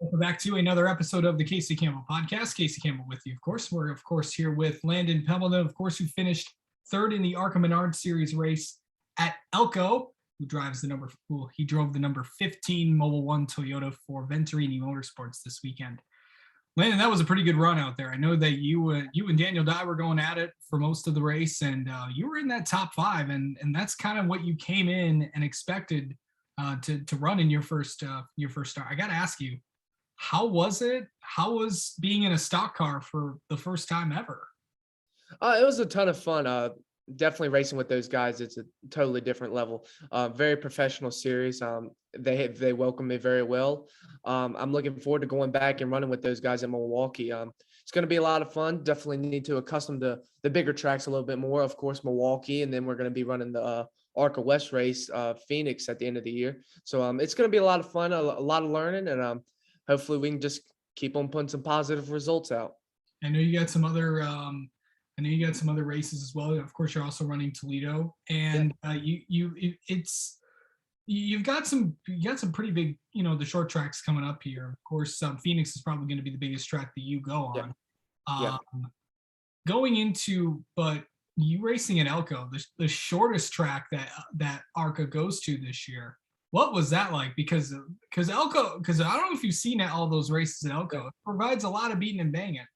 Welcome back to another episode of the Casey Campbell podcast. Casey Campbell with you, of course. We're, of course, here with Landon Pembelton, of course, who finished third in the ARCA Menard Series race at Elko, he drove the number 15 Mobile One Toyota for Venturini Motorsports this weekend. Landon, that was a pretty good run out there. I know that you and Daniel Dye were going at it for most of the race, and you were in that top five, and that's kind of what you came in and expected to run in your first start. I got to ask you, how was it? How was being in a stock car for the first time ever? It was a ton of fun. Definitely racing with those guys. It's a totally different level. Very professional series. They welcome me very well. I'm looking forward to going back and running with those guys in Milwaukee. It's going to be a lot of fun. Definitely need to accustom to the bigger tracks a little bit more. Of course, Milwaukee, and then we're going to be running the ARCA West race, Phoenix, at the end of the year. So it's going to be a lot of fun, a lot of learning, and hopefully we can just keep on putting some positive results out. I know you got some other races as well. Of course, you're also running Toledo, and you've got some pretty big, the short tracks coming up here. Of course, Phoenix is probably going to be the biggest track that you go on. Yeah. But you racing at Elko, the shortest track that ARCA goes to this year. What was that like? Because Elko, I don't know if you've seen all those races at Elko. It provides a lot of beating and banging.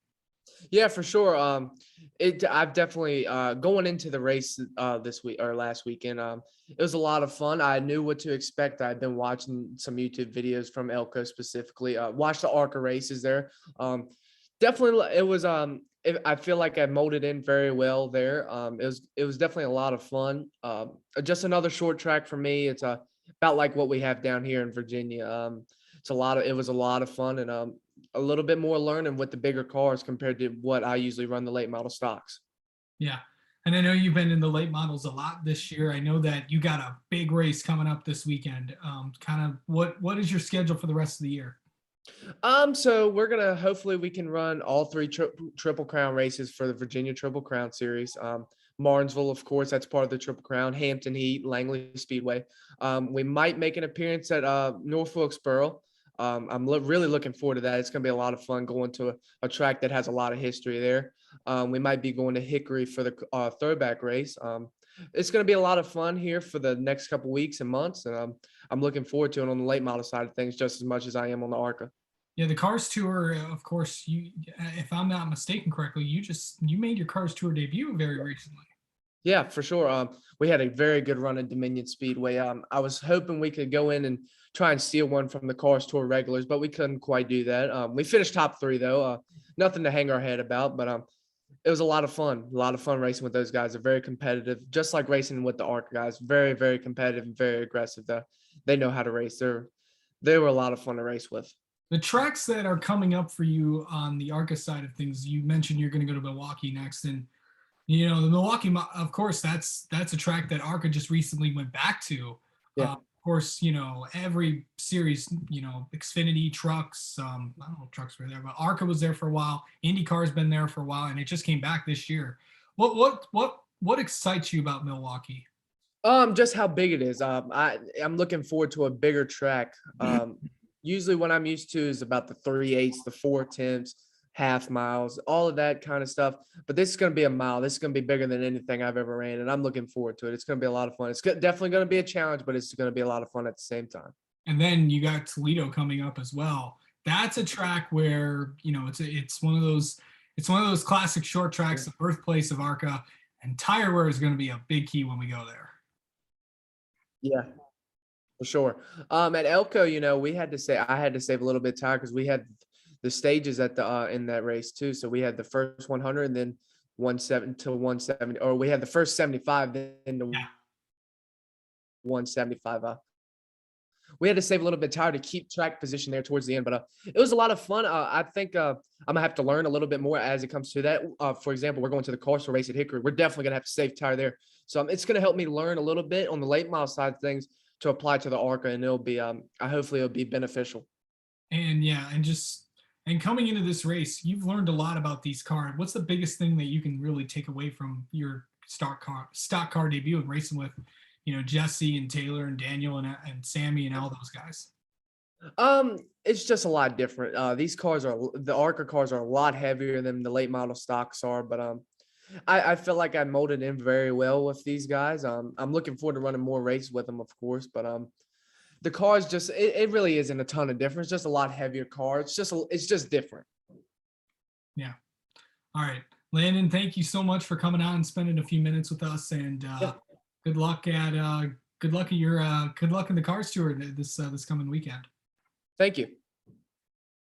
Yeah, for sure. I've definitely going into the race this week or last weekend. It was a lot of fun. I knew what to expect. I've been watching some YouTube videos from Elko specifically. Watched the ARCA races there. Definitely, it was. I feel like I molded in very well there. It was definitely a lot of fun. Just another short track for me. It's about like what we have down here in Virginia. It was a lot of fun, and a little bit more learning with the bigger cars compared to what I usually run the late model stocks. Yeah. And I know you've been in the late models a lot this year. I know that you got a big race coming up this weekend. Kind of what is your schedule for the rest of the year? So we're gonna hopefully we can run all three Triple Crown races for the Virginia Triple Crown Series. Martinsville, of course, that's part of the Triple Crown. Hampton Heat, Langley Speedway. We might make an appearance at North Wilkesboro. I'm really looking forward to that. It's going to be a lot of fun going to a track that has a lot of history there. We might be going to Hickory for the throwback race. It's going to be a lot of fun here for the next couple weeks and months, and I'm looking forward to it on the late model side of things just as much as I am on the ARCA. Yeah, the Cars Tour, of course, if I'm not mistaken correctly, you made your Cars Tour debut very recently. Yeah, for sure. We had a very good run at Dominion Speedway. I was hoping we could go in and try and steal one from the Cars Tour regulars, but we couldn't quite do that. We finished top three though. Nothing to hang our head about, but it was a lot of fun. A lot of fun racing with those guys. They're very competitive, just like racing with the ARC guys. Very, very competitive and very aggressive. They know how to race. They were a lot of fun to race with. The tracks that are coming up for you on the ARCA side of things, you mentioned you're going to go to Milwaukee next, and the Milwaukee, of course, that's a track that ARCA just recently went back to. Yeah. Of course, every series, Xfinity trucks, I don't know if trucks were there, but ARCA was there for a while. IndyCar's been there for a while, and it just came back this year. What excites you about Milwaukee? Just how big it is. I'm looking forward to a bigger track. Usually what I'm used to is about the 3/8, the 4/10, half miles, all of that kind of stuff. But this is going to be a mile. This is going to be bigger than anything I've ever ran, and I'm looking forward to it. It's going to be a lot of fun. It's definitely going to be a challenge, but it's going to be a lot of fun at the same time. And then you got Toledo coming up as well. That's a track where it's one of those classic short tracks, the birthplace of ARCA, and tire wear is going to be a big key when we go there. Yeah. For sure. At Elko, I had to save a little bit of time because we had the stages at the in that race too. So we had the first 100 and then 170 to 170, or we had the first 75 then the 175. We had to save a little bit of time to keep track position there towards the end, but it was a lot of fun. I think I'm gonna have to learn a little bit more as it comes to that. For example, we're going to the Carson race at Hickory. We're definitely gonna have to save tire there. So it's gonna help me learn a little bit on the late mile side of things to apply to the ARCA, and it'll be hopefully it'll be beneficial. And coming into this race, you've learned a lot about these cars. What's the biggest thing that you can really take away from your stock car debut and racing with, Jesse and Taylor and Daniel and Sammy and all those guys? It's just a lot different. These cars are the ARCA cars are a lot heavier than the late model stocks are, but I feel like I molded in very well with these guys. I'm looking forward to running more races with them, of course, but the cars just it really isn't a ton of difference. Just a lot heavier car. It's just different. Yeah. All right, Landon, thank you so much for coming out and spending a few minutes with us, and Yep. good luck at good luck in the cars tour this coming weekend. Thank you.